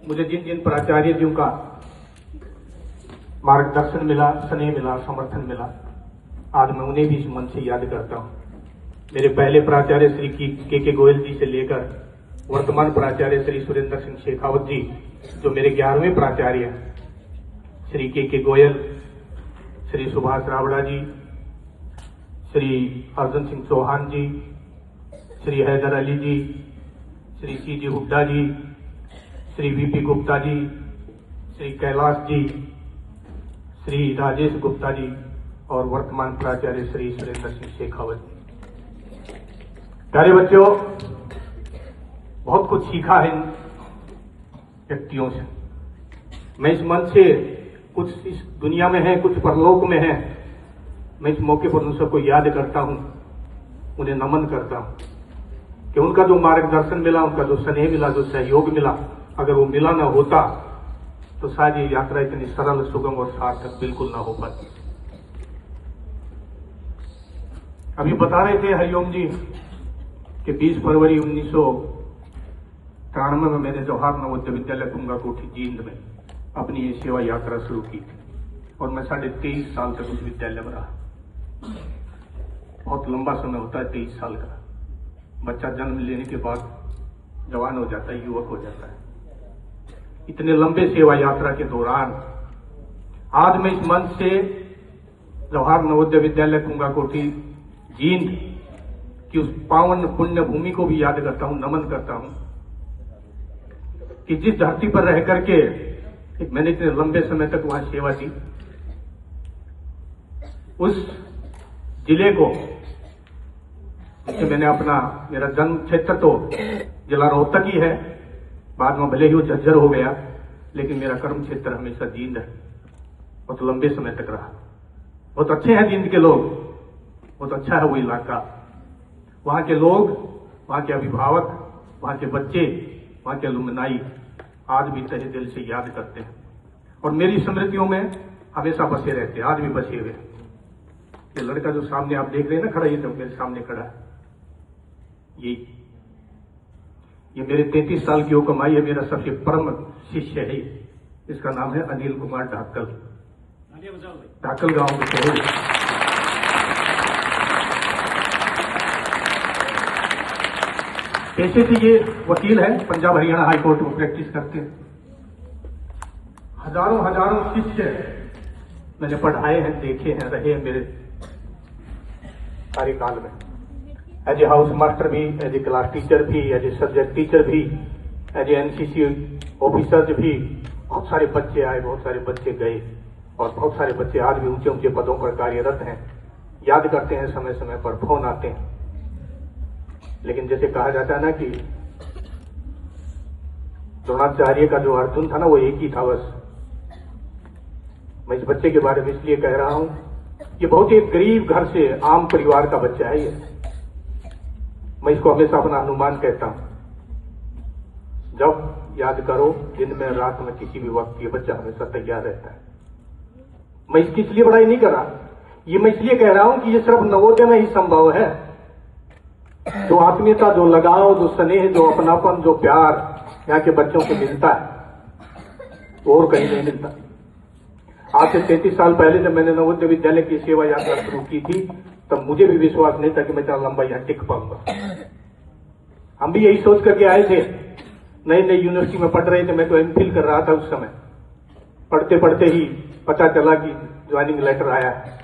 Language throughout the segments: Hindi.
मुझे जिन जिन प्राचार्य जियों का मार्गदर्शन मिला, स्नेह मिला, समर्थन मिला, आज मैं उन्हें भी इस मन से याद करता हूँ। मेरे पहले प्राचार्य श्री के गोयल जी से लेकर वर्तमान प्राचार्य श्री सुरेंद्र सिंह शेखावत जी, जो मेरे 11वें प्राचार्य हैं, श्री के गोयल, श्री सुभाष रावड़ा जी, श्री अर्जुन सिंह चौहान जी, श्री हैदर अली जी, श्री सी जी हुड्डा जी, श्री वीपी गुप्ता जी, श्री कैलाश जी, श्री राजेश गुप्ता जी और वर्तमान प्राचार्य श्री सुरेंद्र सिंह शेखावत जी। प्यारे बच्चों, बहुत कुछ सीखा है इन व्यक्तियों से। मैं इस मन से, कुछ इस दुनिया में है, कुछ परलोक में है, मैं इस मौके पर उन सबको याद करता हूं, उन्हें नमन करता हूं कि उनका जो मार्गदर्शन मिला, उनका जो स्नेह मिला, जो सहयोग मिला, अगर वो मिला ना होता तो शायद ये यात्रा इतनी सरल, सुगम और सार्थक बिल्कुल ना हो पाती। अभी बता रहे थे हरिओम जी कि 20 फरवरी 1993 में मैंने जवाहर नवोदय विद्यालय कुंगा कोठी जींद में अपनी ये सेवा यात्रा शुरू की थी और मैं 23.5 साल तक उस विद्यालय में रहा। बहुत लंबा समय होता है 23 साल का। बच्चा जन्म लेने के बाद जवान हो जाता है, युवक हो जाता है। इतने लंबे सेवा यात्रा के दौरान आज मैं इस मंच से जवाहर नवोदय विद्यालय कुंगा कोठी जींद की उस पावन पुण्य भूमि को भी याद करता हूं, नमन करता हूं कि जिस धरती पर रह करके मैंने इतने लंबे समय तक वहां सेवा दी, उस जिले को मैंने मेरा जन्म क्षेत्र तो जिला रोहतक ही है, बाद में भले ही वो झज्जर हो गया, लेकिन मेरा कर्म क्षेत्र हमेशा जींद है। बहुत लंबे समय तक रहा। बहुत अच्छे हैं जींद के लोग, बहुत अच्छा है वो इलाका। वहां के लोग, वहां के अभिभावक, वहां के बच्चे, वहां के अलुमनाई आज भी तहे दिल से याद करते हैं और मेरी स्मृतियों में हमेशा बसे रहते हैं, आज भी बसे हुए। ये लड़का जो सामने आप देख रहे हैं ना खड़ा, ये जो मेरे सामने खड़ा है, ये मेरे 33 साल की वो कमाई है। मेरा सबसे परम शिष्य है, इसका नाम है अनिल कुमार ढाकल, ढाकल गांव में शहर। पेशे से ये वकील है, पंजाब हरियाणा हाई कोर्ट में प्रैक्टिस करते हैं। हजारों हजारों शिष्य मैंने पढ़ाए हैं, देखे हैं, रहे हैं मेरे कार्यकाल में। एज ए हाउस मास्टर भी, एज ए क्लास टीचर भी, एज ए सब्जेक्ट टीचर भी, एज ए एनसीसी ऑफिसर भी। बहुत सारे बच्चे आए, बहुत सारे बच्चे गए और बहुत सारे बच्चे आज भी ऊंचे ऊंचे पदों पर कार्यरत हैं। याद करते हैं, समय समय पर फोन आते हैं। लेकिन जैसे कहा जाता है ना कि द्रोणाचार्य का जो अर्जुन था ना, वो एक ही था बस। मैं इस बच्चे के बारे में इसलिए कह रहा हूं, ये बहुत ही गरीब घर से, आम परिवार का बच्चा है ये। मैं इसको हमेशा अपना हनुमान कहता हूं। जब याद करो, दिन में रात में, किसी भी वक्त, ये बच्चा हमेशा तैयार रहता है। मैं इसकी इसलिए बड़ाई नहीं कर रहा, ये मैं इसलिए कह रहा हूं कि ये सिर्फ नवोदय में ही संभव है। जो आत्मीयता, जो लगाव, जो स्नेह, जो अपनापन, जो प्यार यहाँ के बच्चों को मिलता है, वो और कहीं नहीं मिलता। आज से 33 साल पहले जब मैंने नवोदय विद्यालय की सेवा यात्रा शुरू की थी, तब मुझे भी विश्वास नहीं था कि मैं इतना लंबा यहां टिक पाऊंगा। हम भी यही सोच करके आए थे। नई नई यूनिवर्सिटी में पढ़ रहे थे, मैं तो एमफिल कर रहा था उस समय। पढ़ते पढ़ते ही पता चला कि ज्वाइनिंग लेटर आया है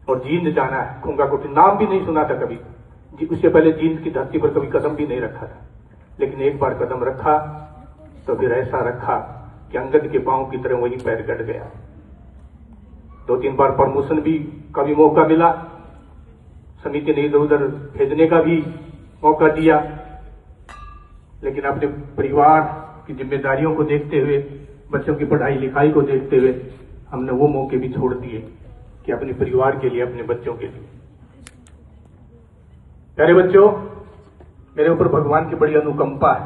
और जींद जाना है, कुंगा कोठी। नाम भी नहीं सुना था कभी, उससे पहले जींद की धरती पर कभी कदम भी नहीं रखा था। लेकिन एक बार कदम रखा तो फिर ऐसा रखा कि अंगद के पांव की तरह वही पैर कट गया। 2-3 बार प्रमोशन भी का भी मौका मिला, समिति ने इधर उधर भेजने का भी मौका दिया, लेकिन अपने परिवार की जिम्मेदारियों को देखते हुए, बच्चों की पढ़ाई लिखाई को देखते हुए, हमने वो मौके भी छोड़ दिए कि अपने परिवार के लिए, अपने बच्चों के लिए। प्यारे बच्चों, मेरे ऊपर भगवान की बड़ी अनुकंपा है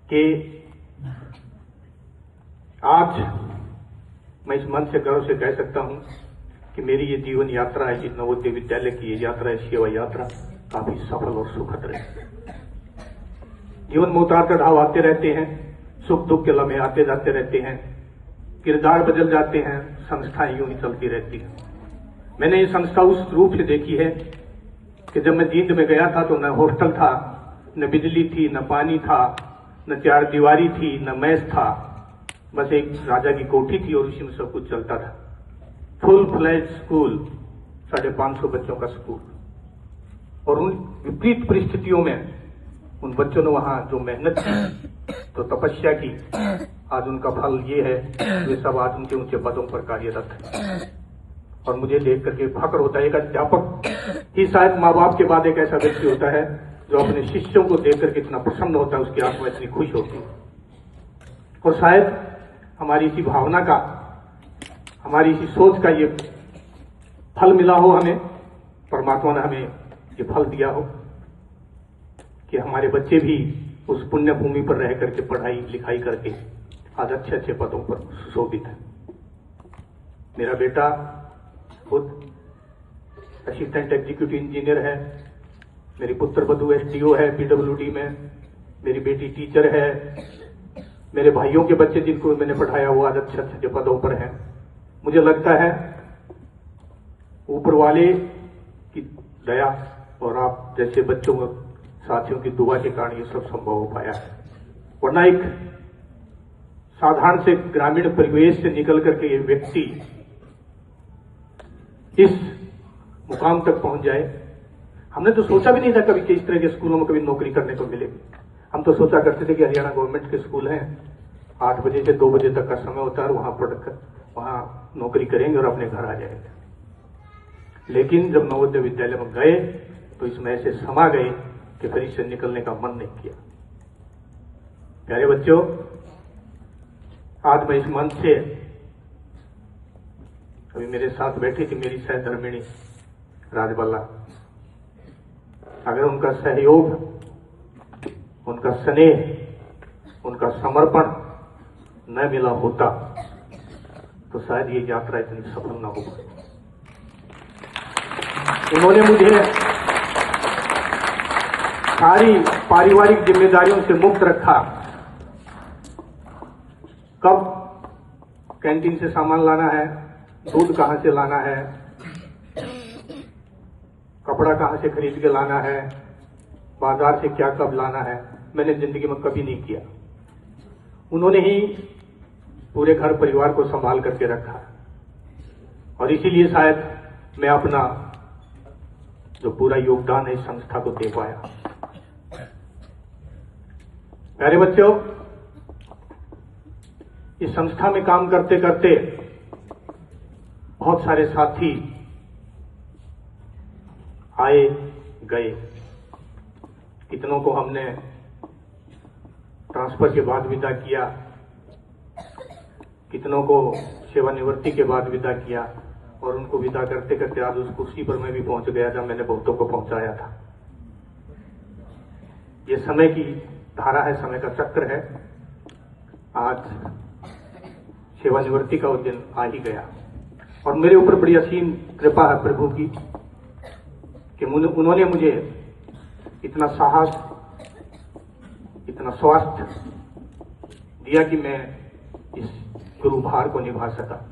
कि आज मैं इस मन से गर्व से कह सकता हूं कि मेरी ये जीवन यात्रा है, ये नवोदय विद्यालय की ये यात्रा है, सेवा यात्रा, काफी सफल और सुखद रही। जीवन में उतार चढ़ाव आते रहते हैं, सुख दुख के लम्हे आते जाते रहते हैं, किरदार बदल जाते हैं, संस्थाएं यूं ही चलती रहती हैं। मैंने ये संस्था उस रूप से देखी है कि जब मैं जींद में गया था तो न हॉस्टल था, न बिजली थी, न पानी था, न चार दीवारी थी, न मेस था, बस एक राजा की कोठी थी और उसी में सब कुछ चलता था। फुल फ्लैज स्कूल, 550 बच्चों का स्कूल। और उन विपरीत परिस्थितियों में उन बच्चों ने वहां जो मेहनत की, तो तपस्या की, आज उनका फल ये है, वे सब आज उनके ऊंचे पदों पर कार्यरत है। और मुझे देख करके फक्र होता है, एक अध्यापक ही शायद माँ बाप के बाद एक ऐसा व्यक्ति होता है जो अपने शिष्यों को देख करके इतना प्रसन्न होता है, उसकी आत्मा इतनी खुश होती है। और शायद हमारी इसी भावना का, हमारी इसी सोच का ये फल मिला हो हमें, परमात्मा ने हमें ये फल दिया हो कि हमारे बच्चे भी उस पुण्य भूमि पर रह करके पढ़ाई लिखाई करके आज अच्छे अच्छे पदों पर सुशोभित है। मेरा बेटा खुद असिस्टेंट एग्जीक्यूटिव इंजीनियर है, मेरी पुत्र वधू एसडीओ है पीडब्ल्यूडी में, मेरी बेटी टीचर है, मेरे भाइयों के बच्चे जिनको मैंने पढ़ाया वो आज अच्छे अच्छे पदों पर हैं। मुझे लगता है ऊपर वाले की दया और आप जैसे बच्चों साथियों की दुआ के कारण ये सब संभव हो पाया है। वरना एक साधारण से ग्रामीण परिवेश से निकल करके ये व्यक्ति इस मुकाम तक पहुंच जाए, हमने तो सोचा भी नहीं था कभी कि इस तरह के स्कूलों में कभी नौकरी करने को मिलेगी। हम तो सोचा करते थे कि हरियाणा गवर्नमेंट के स्कूल हैं, 8 बजे से 2 बजे तक का समय होता है, वहां पढ़कर वहां नौकरी करेंगे और अपने घर आ जाएंगे। लेकिन जब नवोदय विद्यालय में गए तो इसमें ऐसे समा गए कि फिर इससे निकलने का मन नहीं किया। प्यारे बच्चों, आज मैं इस मंच से, अभी मेरे साथ बैठी थी मेरी सहधर्मिणी राजबाला, अगर उनका सहयोग, उनका स्नेह, उनका समर्पण न मिला होता तो शायद ये यात्रा इतनी सफल न हो। उन्होंने मुझे सारी पारिवारिक जिम्मेदारियों से मुक्त रखा। कब कैंटीन से सामान लाना है, दूध कहां से लाना है, कपड़ा कहां से खरीद के लाना है, बाजार से क्या कब लाना है, मैंने जिंदगी में कभी नहीं किया। उन्होंने ही पूरे घर परिवार को संभाल करके रखा और इसीलिए शायद मैं अपना जो पूरा योगदान है इस संस्था को दे पाया। प्यारे बच्चों, इस संस्था में काम करते करते बहुत सारे साथी आए गए। कितनों को हमने ट्रांसफर के बाद विदा किया, कितनों को सेवानिवृत्ति के बाद विदा किया, और उनको विदा करते करते आज उस कुर्सी पर मैं भी पहुंच गया जब मैंने बहुतों को पहुंचाया था। ये समय की धारा है, समय का चक्र है। आज सेवानिवृत्ति का उस दिन आ ही गया और मेरे ऊपर बड़ी असीम कृपा है प्रभु की कि उन्होंने मुझे इतना साहस, इतना स्वास्थ्य दिया कि मैं इस गुरुभार को निभा सका।